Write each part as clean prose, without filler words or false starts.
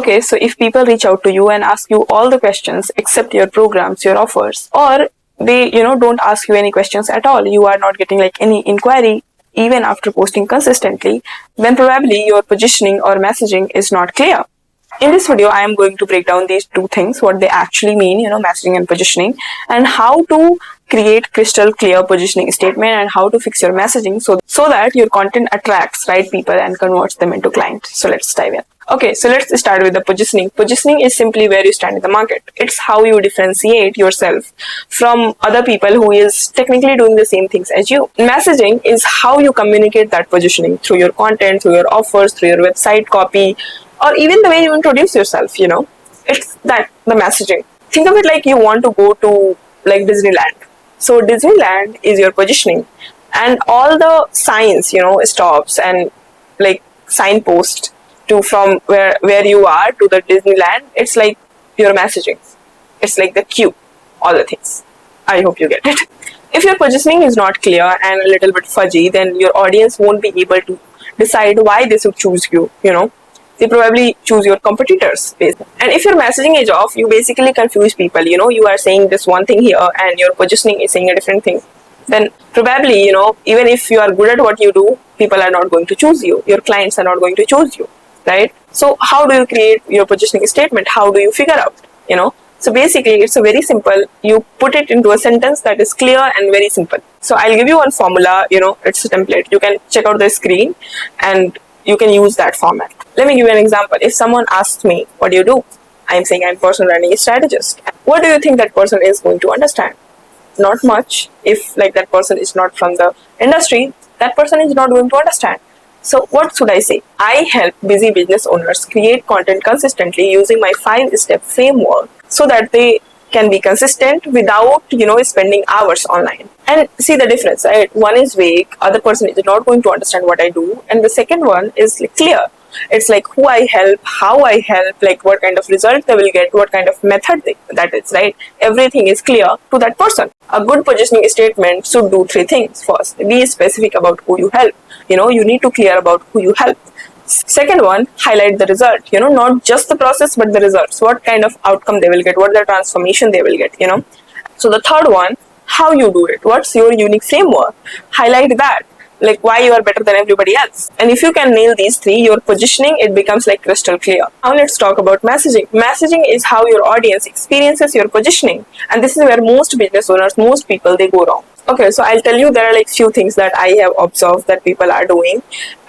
Okay, so if people reach out to you and ask you all the questions except your programs, your offers, or they, don't ask you any questions at all, you are not getting like any inquiry even after posting consistently, then probably your positioning or messaging is not clear. In this video, I am going to break down these two things, what they actually mean, messaging and positioning, and how to create crystal clear positioning statement and how to fix your messaging so that your content attracts right people and converts them into clients. So let's dive in. Okay, so let's start with the positioning. Positioning is simply where you stand in the market. It's how you differentiate yourself from other people who is technically doing the same things as you. Messaging is how you communicate that positioning through your content, through your offers, through your website copy, or even the way you introduce yourself, It's that, the messaging. Think of it like you want to go to like Disneyland. So Disneyland is your positioning. And all the signs, stops and like signposts to from where you are to the Disneyland, it's like your messaging. It's like the cue, all the things. I hope you get it. If your positioning is not clear and a little bit fudgy, then your audience won't be able to decide why they should choose you, They probably choose your competitors. And if your messaging is off, you basically confuse people. You are saying this one thing here and your positioning is saying a different thing. Then probably, even if you are good at what you do, people are not going to choose you. Your clients are not going to choose you, right? So how do you create your positioning statement? How do you figure out, So basically, it's a very simple. You put it into a sentence that is clear and very simple. So I'll give you one formula, it's a template. You can check out the screen and you can use that format. Let me give you an example. If someone asks me, what do you do? I'm saying I'm personal branding strategist. What do you think that person is going to understand? Not much. If like that person is not from the industry, that person is not going to understand. So what should I say? I help busy business owners create content consistently using my 5-step framework so that they can be consistent without, spending hours online. And see the difference, right? One is vague, other person is not going to understand what I do. And the second one is like clear. It's like who I help, how I help, like what kind of result they will get, what kind of method that is, right? Everything is clear to that person. A good positioning statement should do 3 things. First, be specific about who you help. You need to clear about who you help. Second one, highlight the result, not just the process, but the results, what kind of outcome they will get, what the transformation they will get, So the third one, how you do it, what's your unique framework, highlight that, like why you are better than everybody else. And if you can nail these 3, your positioning, it becomes like crystal clear. Now let's talk about messaging. Messaging is how your audience experiences your positioning. And this is where most business owners, most people, they go wrong. Okay, so I'll tell you there are like few things that I have observed that people are doing,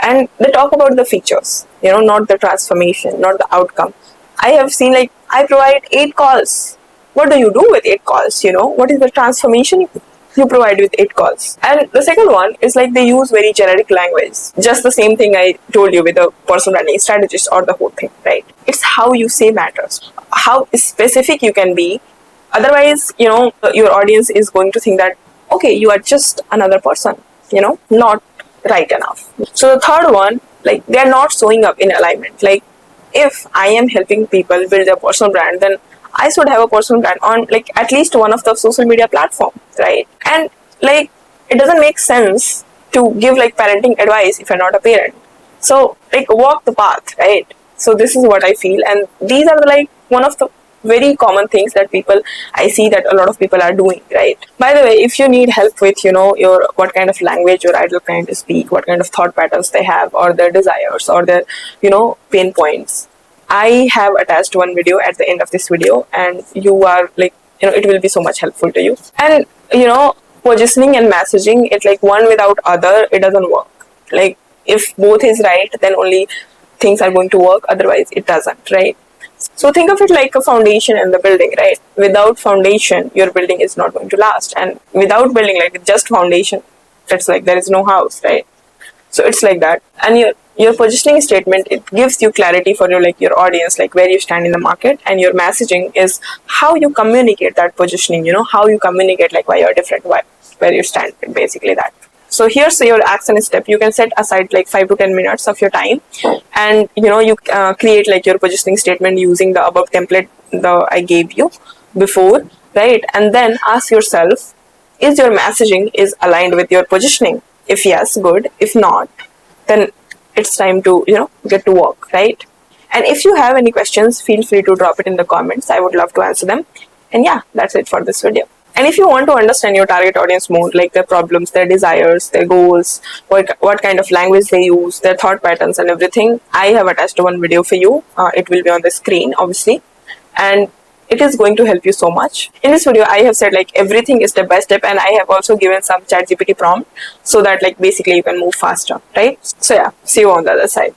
and they talk about the features, not the transformation, not the outcome. I have seen like I provide 8 calls. What do you do with 8 calls? What is the transformation you provide with 8 calls? And the second one is like they use very generic language. Just the same thing I told you with the personal branding strategist or the whole thing, right? It's how you say matters, how specific you can be. Otherwise, your audience is going to think that, okay, you are just another person, not right enough. So the third one, like they are not showing up in alignment. Like if I am helping people build their personal brand, then I should have a personal brand on like at least one of the social media platforms, right? And like it doesn't make sense to give like parenting advice if you're not a parent. So like walk the path, right? So this is what I feel, and these are like one of the very common things that I see that a lot of people are doing, right? By the way, if you need help with, your what kind of language your ideal client to speak, what kind of thought patterns they have, or their desires, or their, pain points, I have attached one video at the end of this video, and you are like, it will be so much helpful to you. And, positioning and messaging, it's like one without other, it doesn't work. Like if both is right, then only things are going to work. Otherwise, it doesn't, right? So think of it like a foundation in the building, right? Without foundation, your building is not going to last. And without building, like just foundation, it's like there is no house, right? So it's like that. And your positioning statement, it gives you clarity for your audience, like where you stand in the market. And your messaging is how you communicate that positioning, how you communicate like why you're different, where you stand, basically that. So here's your action step. You can set aside like 5 to 10 minutes of your time, and you create like your positioning statement using the above template I gave you before, right? And then ask yourself, is your messaging is aligned with your positioning? If yes, good. If not, then it's time to get to work, right? And if you have any questions, feel free to drop it in the comments. I would love to answer them. And yeah, that's it for this video. And if you want to understand your target audience more, like their problems, their desires, their goals, what kind of language they use, their thought patterns and everything, I have attached one video for you. It will be on the screen, obviously. And it is going to help you so much. In this video, I have said like everything is step by step, and I have also given some ChatGPT prompt so that like basically you can move faster, right? So yeah, see you on the other side.